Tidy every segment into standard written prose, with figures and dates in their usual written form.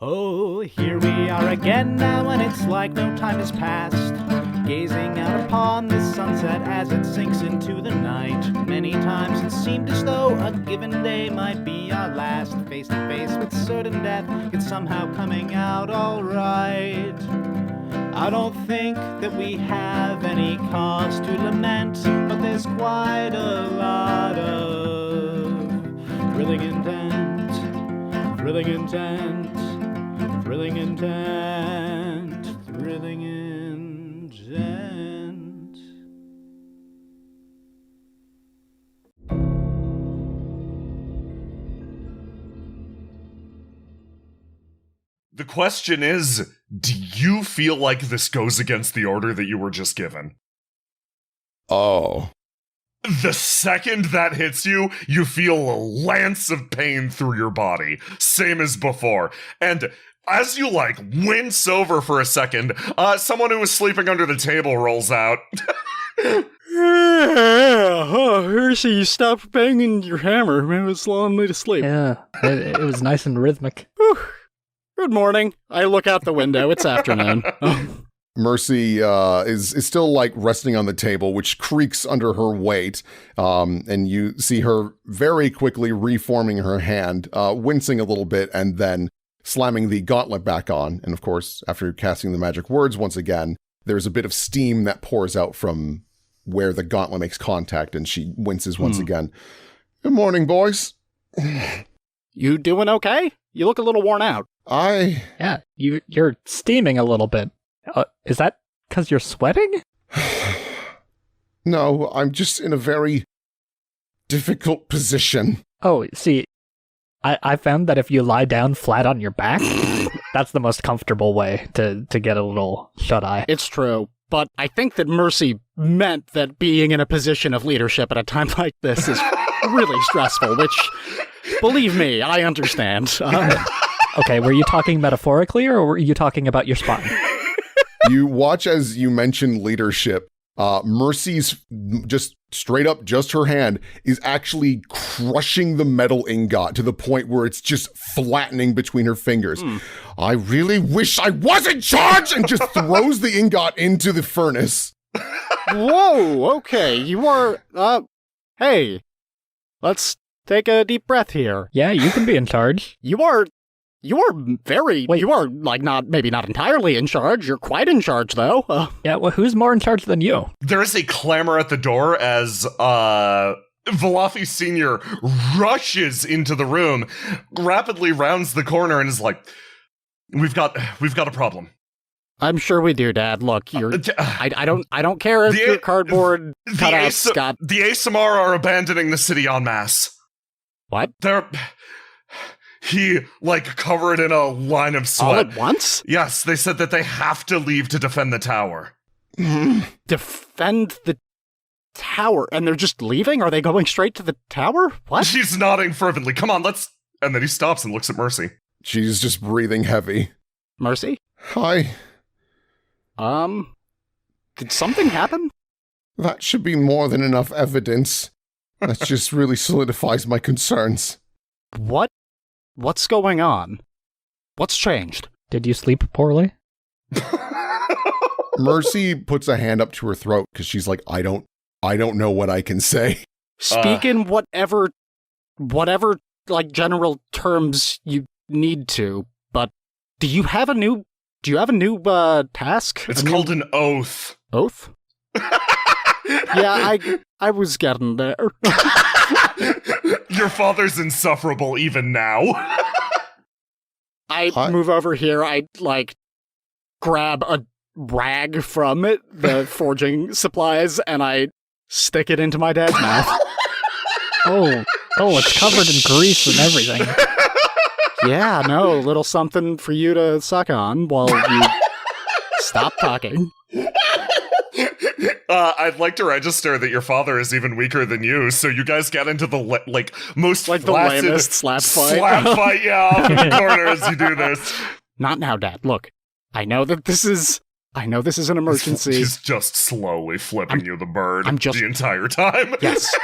Oh, here we are again now, and it's like no time has passed. Gazing out upon the sunset as it sinks into the night. Many times it seemed as though a given day might be our last. Face to face with certain death, it's somehow coming out alright. I don't think that we have any cause to lament, but there's quite a lot of thrilling intent, thrilling intent, thrilling intent, thrilling intent. The question is, do you feel like this goes against the order that you were just given? Oh. The second that hits you, you feel a lance of pain through your body, same as before. And as you, wince over for a second, someone who was sleeping under the table rolls out. Oh, Hershey, you stopped banging your hammer. It was lulling me to sleep. Yeah, it was nice and rhythmic. Whew. Good morning. I look out the window. It's afternoon. Mercy is still resting on the table, which creaks under her weight. And you see her very quickly reforming her hand, wincing a little bit, and then slamming the gauntlet back on. And of course, after casting the magic words once again, there's a bit of steam that pours out from where the gauntlet makes contact, and she winces once again. Good morning, boys. You doing okay? You look a little worn out. Yeah, you're steaming a little bit. Is that because you're sweating? No, I'm just in a very difficult position. Oh, see, I found that if you lie down flat on your back, that's the most comfortable way to get a little shut-eye. It's true, but I think that Mercy meant that being in a position of leadership at a time like this is really stressful, which, believe me, I understand. Okay, were you talking metaphorically, or were you talking about your spine? You watch as you mention leadership. Mercy's just straight up, just her hand is actually crushing the metal ingot to the point where it's just flattening between her fingers. I really wish I was in charge, and just throws the ingot into the furnace. Whoa, okay, you are, hey, let's take a deep breath here. Yeah, you can be in charge. You are very, Wait. you are, maybe not entirely in charge. You're quite in charge, though. Yeah, well, who's more in charge than you? There is a clamor at the door as Valafi Sr. rushes into the room, rapidly rounds the corner, and is like, We've got a problem. I'm sure we do, Dad. Look, I don't care if your cardboard cutouts got... The ASMR are abandoning the city en masse. What? He, covered in a line of sweat. All at once? Yes, they said that they have to leave to defend the tower. Defend the tower? And they're just leaving? Are they going straight to the tower? What? She's nodding fervently. Come on, let's... And then he stops and looks at Mercy. She's just breathing heavy. Mercy? Hi. Did something happen? That should be more than enough evidence. That just really solidifies my concerns. What's going on? What's changed? Did you sleep poorly? Mercy puts a hand up to her throat because she's like, I don't know what I can say. Speak in whatever general terms you need to, but do you have a new task? It's called an oath. Oath? Yeah, I was getting there. Your father's insufferable even now. I move over here, I grab a rag from it, the forging supplies, and I stick it into my dad's mouth. Oh, it's covered in grease and everything. Yeah, no, a little something for you to suck on while you stop talking. I'd like to register that your father is even weaker than you, so you guys get into the most the lamest slap fight. Off in the corner as you do this. Not now, Dad. Look, I know this is an emergency. She's just slowly flipping you the bird the entire time. Yes.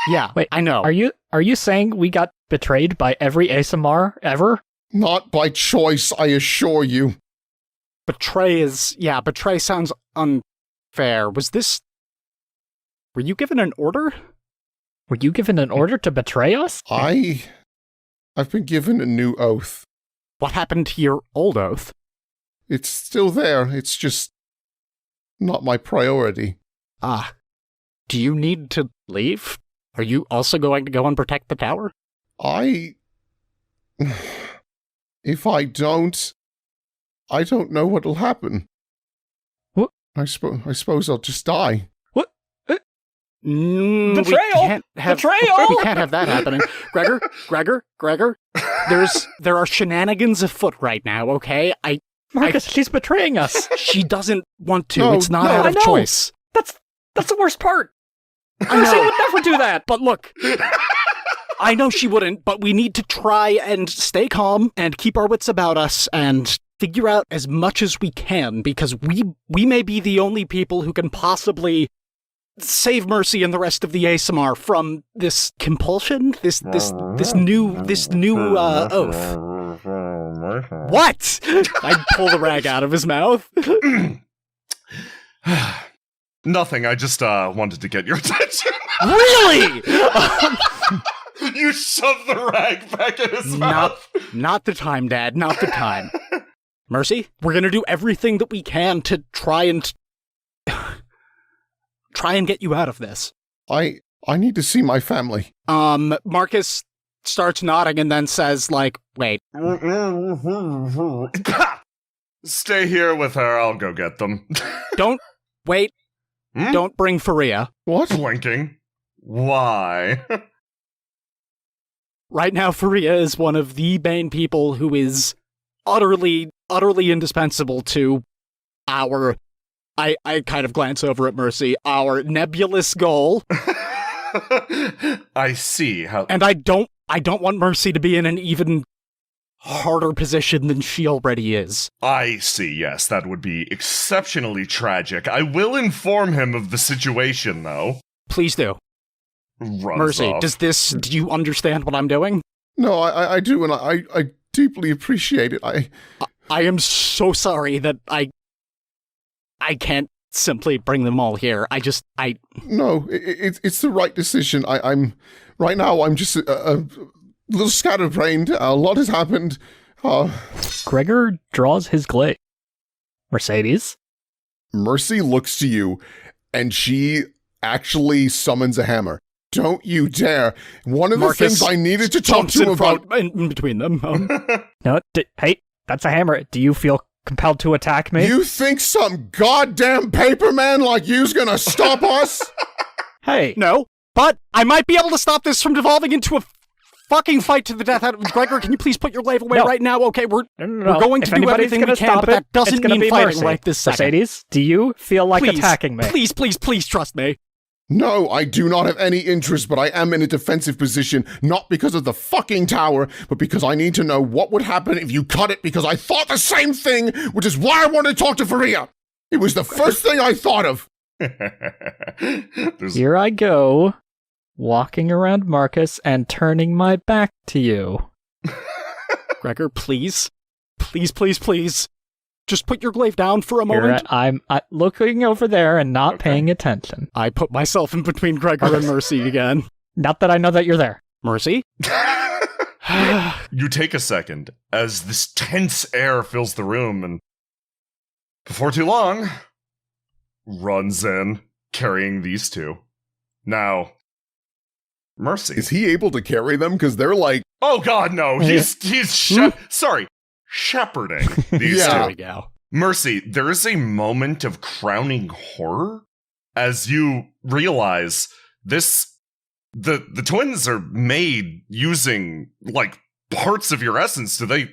Yeah, wait, I know. Are you saying we got betrayed by every ASMR ever? Not by choice, I assure you. Betray sounds unfair. Were you given an order? Were you given an order to betray us? I've been given a new oath. What happened to your old oath? It's still there, it's just not my priority. Do you need to leave? Are you also going to go and protect the tower? If I don't know what'll happen. What? I suppose I'll just die. What? Betrayal! Betrayal! We can't have that happening. Gregor, there are shenanigans afoot right now, okay? Marcus, she's betraying us. She doesn't want to. No, It's not no, out I of know. choice. That's the worst part. I know. She would never do that. But look, I know she wouldn't, but we need to try and stay calm and keep our wits about us and figure out as much as we can, because we may be the only people who can possibly save Mercy and the rest of the ASMR from this compulsion, this new oath. What? I pull the rag out of his mouth. Nothing, I just wanted to get your attention. Really? You shoved the rag back in his mouth. Not the time, Dad. Not the time. Mercy, we're gonna do everything that we can to try and get you out of this. I need to see my family. Marcus starts nodding and then says, like, wait. Stay here with her, I'll go get them. Don't wait. Hmm? Don't bring Faria. What? Blinking. Why? Right now, Faria is one of the main people who is utterly indispensable to our... I kind of glance over at Mercy. Our nebulous goal. I see how... And I don't want Mercy to be in an even harder position than she already is. I see, yes, that would be exceptionally tragic. I will inform him of the situation, though. Please do. Runs Mercy, off. do you understand what I'm doing? No, I do, and I deeply appreciate it. I am so sorry that I can't simply bring them all here. No, it's the right decision. I'm right now. I'm just a little scatterbrained. A lot has happened. Gregor draws his glaive. Mercedes? Mercy looks to you, and she actually summons a hammer. Don't you dare! One of Marcus the things I needed to talk to him about. In between them. No, hey, that's a hammer. Do you feel compelled to attack me? You think some goddamn paperman like you's gonna stop us? Hey. No, but I might be able to stop this from devolving into a fucking fight to the death. Gregor, can you please put your glaive away right now? Okay, we're going to do everything we can, but that doesn't mean fighting right this second. Mercedes, do you feel like attacking me? Please trust me. No, I do not have any interest, but I am in a defensive position, not because of the fucking tower, but because I need to know what would happen if you cut it, because I thought the same thing, which is why I wanted to talk to Faria. It was the first thing I thought of. Here I go, walking around Marcus and turning my back to you. Gregor, please. Just put your glaive down for a moment. I'm looking over there and not paying attention. I put myself in between Gregor and Mercy again. Not that I know that you're there. Mercy? You take a second as this tense air fills the room, and before too long, runs in, carrying these two. Now, Mercy. Is he able to carry them? Because they're like... Oh god, no. He's shepherding these Yeah. two. There we go. Mercy, there is a moment of crowning horror as you realize the twins are made using like parts of your essence. Do they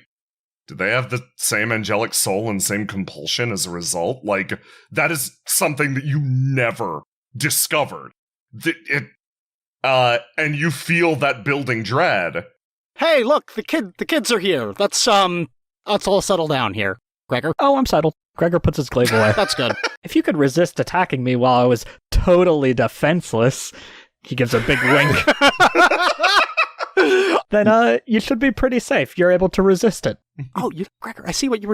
have the same angelic soul and same compulsion as a result? Like, that is something that you never discovered. And you feel that building dread. Hey, look, the kids are here. Let's all settle down here. Gregor? Oh, I'm settled. Gregor puts his glaive away. That's good. If you could resist attacking me while I was totally defenseless, he gives a big wink. Then you should be pretty safe. You're able to resist it. Oh, Gregor, I see what you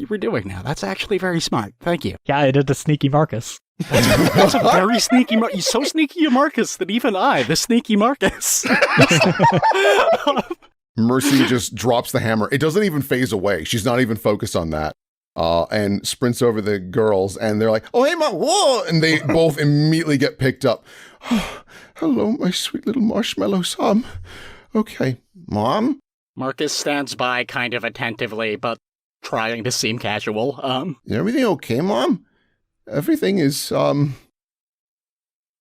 were doing now. That's actually very smart. Thank you. Yeah, I did the sneaky Marcus. That's a very sneaky Marcus. So sneaky a Marcus that even I, the sneaky Marcus. Mercy just drops the hammer. It doesn't even phase away. She's not even focused on that. And sprints over the girls, and they're like, "Oh, hey, Mom!" Whoa! And they both immediately get picked up. Oh, hello, my sweet little marshmallows. Okay, Mom? Marcus stands by kind of attentively, but trying to seem casual. Is everything okay, Mom? Everything is,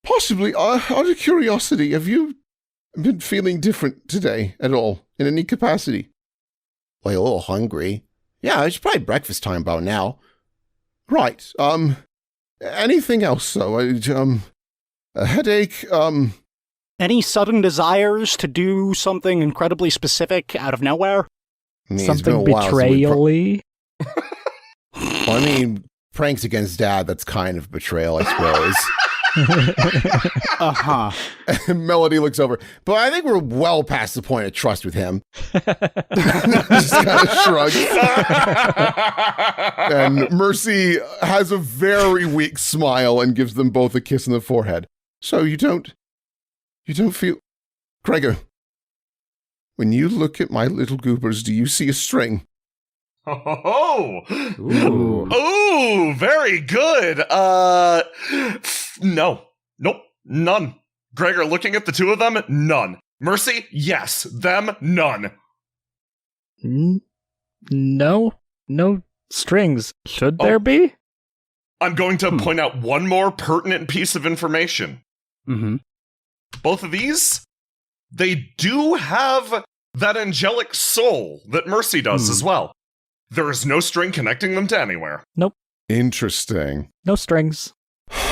possibly, out of curiosity, have you been feeling different today at all, in any capacity? Well, you're a little hungry. Yeah, it's probably breakfast time about now. Right, anything else, though? A headache, Any sudden desires to do something incredibly specific out of nowhere? Something betrayal-y? Well, I mean, pranks against Dad, that's kind of betrayal, I suppose. Uh-huh. Melody looks over, but I think we're well past the point of trust with him. Just kind of shrugs. And Mercy has a very weak smile and gives them both a kiss on the forehead. So you don't feel... Gregor, when you look at my little goobers, do you see a string? Oh, Ooh. ooh, very good. No, nope, none. Gregor, looking at the two of them, none. Mercy, yes. Them, none. No strings. Should there be? I'm going to point out one more pertinent piece of information. Mm-hmm. Both of these, they do have that angelic soul that Mercy does as well. There is no string connecting them to anywhere. Nope. Interesting. No strings.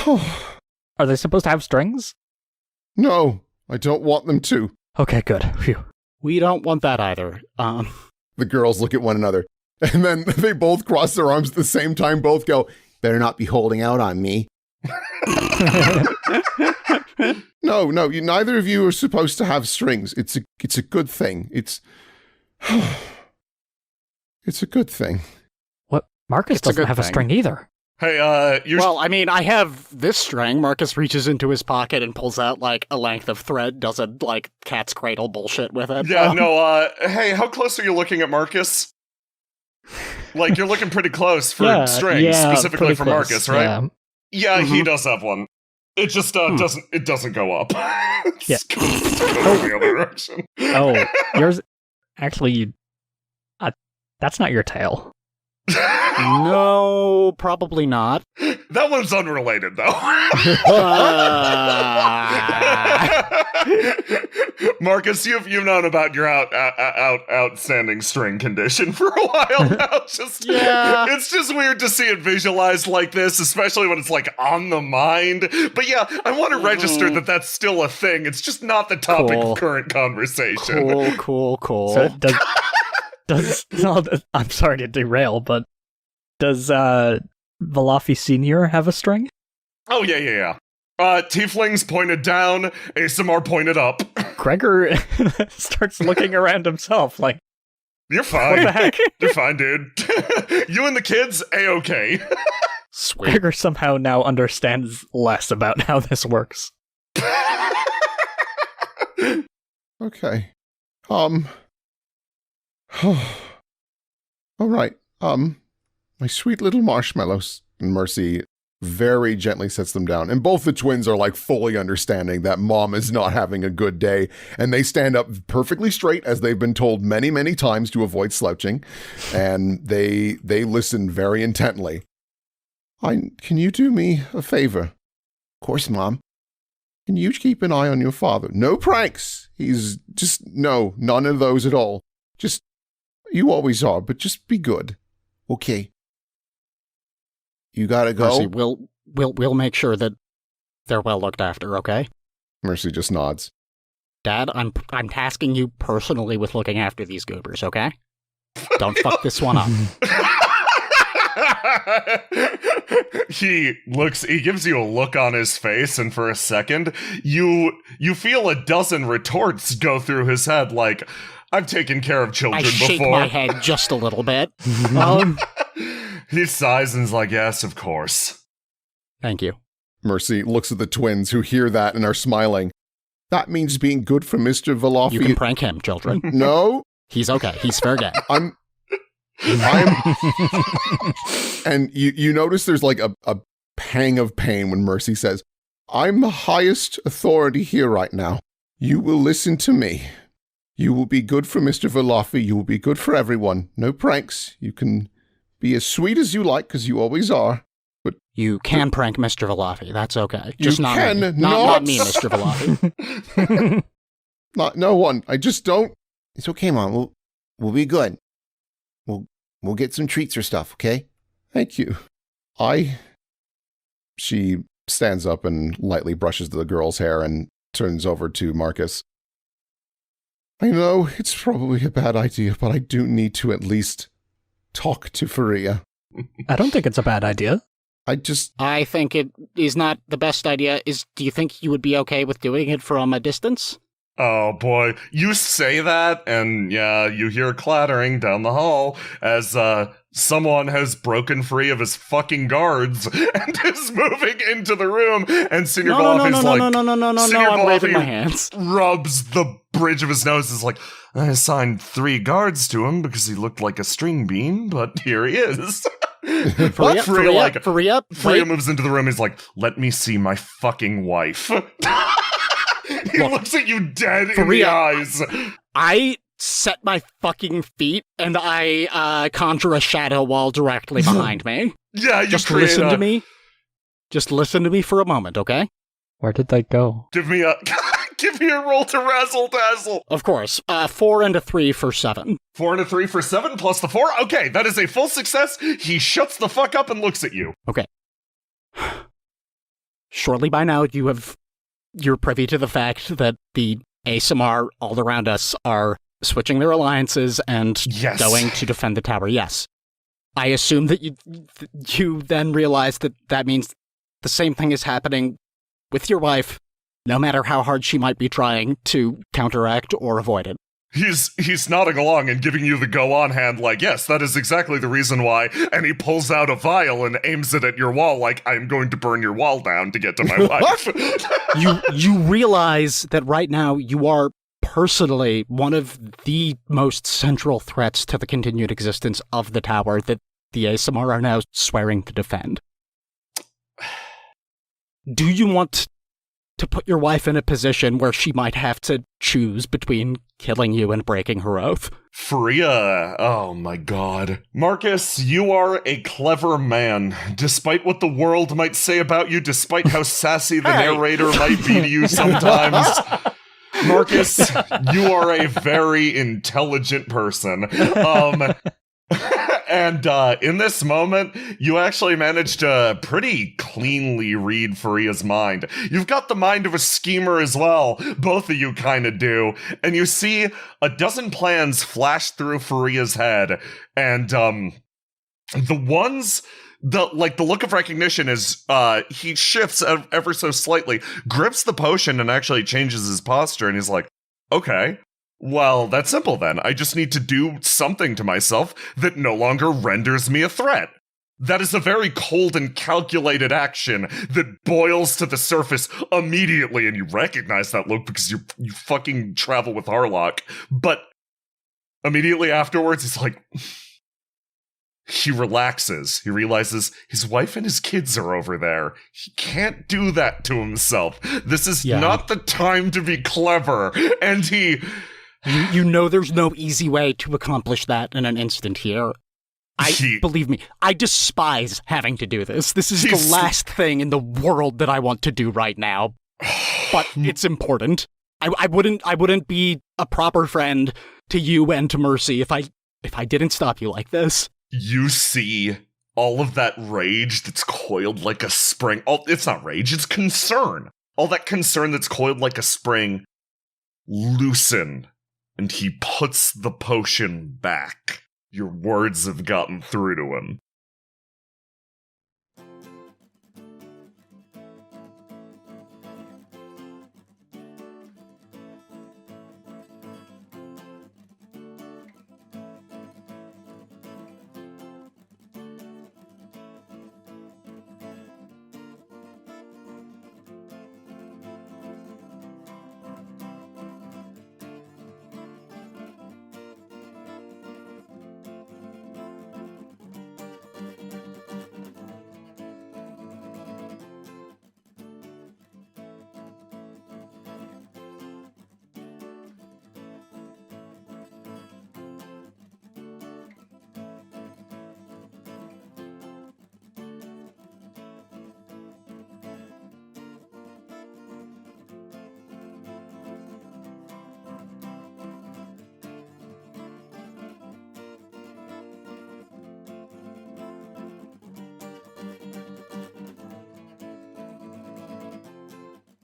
Are they supposed to have strings? No, I don't want them to. Okay, good. Phew. We don't want that either. The girls look at one another, and then they both cross their arms at the same time, both go, "Better not be holding out on me." No, neither of you are supposed to have strings. It's a good thing. It's a good thing. What? Marcus It's a doesn't good have a thing. string either. Hey, Well, I mean, I have this string. Marcus reaches into his pocket and pulls out, like, a length of thread, does a, like, cat's cradle bullshit with it. yeah, no, hey, how close are you looking at Marcus? Like, you're looking pretty close for strings, specifically pretty for close, Marcus, right? Yeah. Yeah, he does have one. It just doesn't go up. It Yeah. goes totally the other direction. Oh, yours. Actually, that's not your tail. No, probably not. That one's unrelated, though. Marcus, you've known about your outstanding string condition for a while now. Yeah. It's just weird to see it visualized like this, especially when it's like on the mind. But yeah, I want to register that that's still a thing. It's just not the topic Cool. of current conversation. Cool. So I'm sorry to derail, but does Valafi Senior have a string? Oh yeah. Tieflings pointed down, ASMR pointed up. Gregor starts looking around himself like, You're fine. what the heck? You're fine, dude. You and the kids, A-okay. Sweet. Gregor somehow now understands less about how this works. Okay. All right. My sweet little marshmallows. And Mercy very gently sets them down. And both the twins are like fully understanding that Mom is not having a good day. And they stand up perfectly straight, as they've been told many, many times to avoid slouching. And they listen very intently. Can you do me a favor? Of course, Mom. Can you keep an eye on your father? No pranks. None of those at all. Just, you always are, but just be good. Okay. You gotta go? Mercy, we'll make sure that they're well looked after, okay? Mercy just nods. Dad, I'm tasking you personally with looking after these goobers, okay? Don't fuck this one up. He gives you a look on his face, and for a second, you feel a dozen retorts go through his head like, I've taken care of children I shake before. my head just a little bit. He sighs and is like, yes, of course. Thank you. Mercy looks at the twins who hear that and are smiling. That means being good for Mr. Velofi. You can prank him, children. No. He's okay. He's fair game. I'm and you notice there's like a pang of pain when Mercy says, I'm the highest authority here right now. You will listen to me. You will be good for Mr. Velofi. You will be good for everyone. No pranks. You can be as sweet as you like, because you always are. But You can prank Mr. Velofi. That's okay. Just You not can me. not. Not me, Mr. Velofi. not no one. I just don't. It's okay, Mom. We'll be good. We'll get some treats or stuff, okay? Thank you. She stands up and lightly brushes the girl's hair and turns over to Marcus. I know it's probably a bad idea, but I do need to at least talk to Faria. I don't think it's a bad idea. I think it is not the best idea. Do you think you would be okay with doing it from a distance? Oh boy, you say that, and yeah, you hear clattering down the hall as someone has broken free of his fucking guards and is moving into the room, and Senior Golov is like, No, I'm waving my hands. Rubs the bridge of his nose, is like, I assigned 3 guards to him because he looked like a string bean, but here he is. Faria moves into the room, he's like, let me see my fucking wife. He looks at you dead in the eyes. I set my fucking feet and I conjure a shadow wall directly behind me. Yeah, you just listen to me. Just listen to me for a moment, okay? Where did they go? Give me a roll to razzle dazzle. Of course. 4 and a 3 for 7. 4 and a 3 for 7 plus the 4. Okay, that is a full success. He shuts the fuck up and looks at you. Okay. Surely by now you're privy to the fact that the ASMR all around us are switching their alliances and going to defend the tower. Yes. I assume that you then realize that means the same thing is happening with your wife, no matter how hard she might be trying to counteract or avoid it. He's nodding along and giving you the go-on hand like, yes, that is exactly the reason why, and he pulls out a vial and aims it at your wall like, I'm going to burn your wall down to get to my wife. You realize that right now you are personally one of the most central threats to the continued existence of the tower that the ASMR are now swearing to defend. Do you want to put your wife in a position where she might have to choose between killing you and breaking her oath? Faria, oh my god. Marcus, you are a clever man. Despite what the world might say about you, despite how sassy the narrator might be to you sometimes, Marcus, you are a very intelligent person. And in this moment, you actually managed to pretty cleanly read Faria's mind. You've got the mind of a schemer as well. Both of you kind of do. And you see a dozen plans flash through Faria's head. And the look of recognition is he shifts ever so slightly, grips the potion and actually changes his posture. And he's like, okay. Well, that's simple then. I just need to do something to myself that no longer renders me a threat. That is a very cold and calculated action that boils to the surface immediately, and you recognize that look because you fucking travel with Harlock. But immediately afterwards, he's like... He relaxes. He realizes his wife and his kids are over there. He can't do that to himself. This is not the time to be clever. And he... You know there's no easy way to accomplish that in an instant here. Believe me, I despise having to do this. This is the last thing in the world that I want to do right now. But it's important. I wouldn't be a proper friend to you and to Mercy if I didn't stop you like this. You see all of that rage that's coiled like a spring. Oh, it's not rage, it's concern. All that concern that's coiled like a spring loosen. And he puts the potion back. Your words have gotten through to him.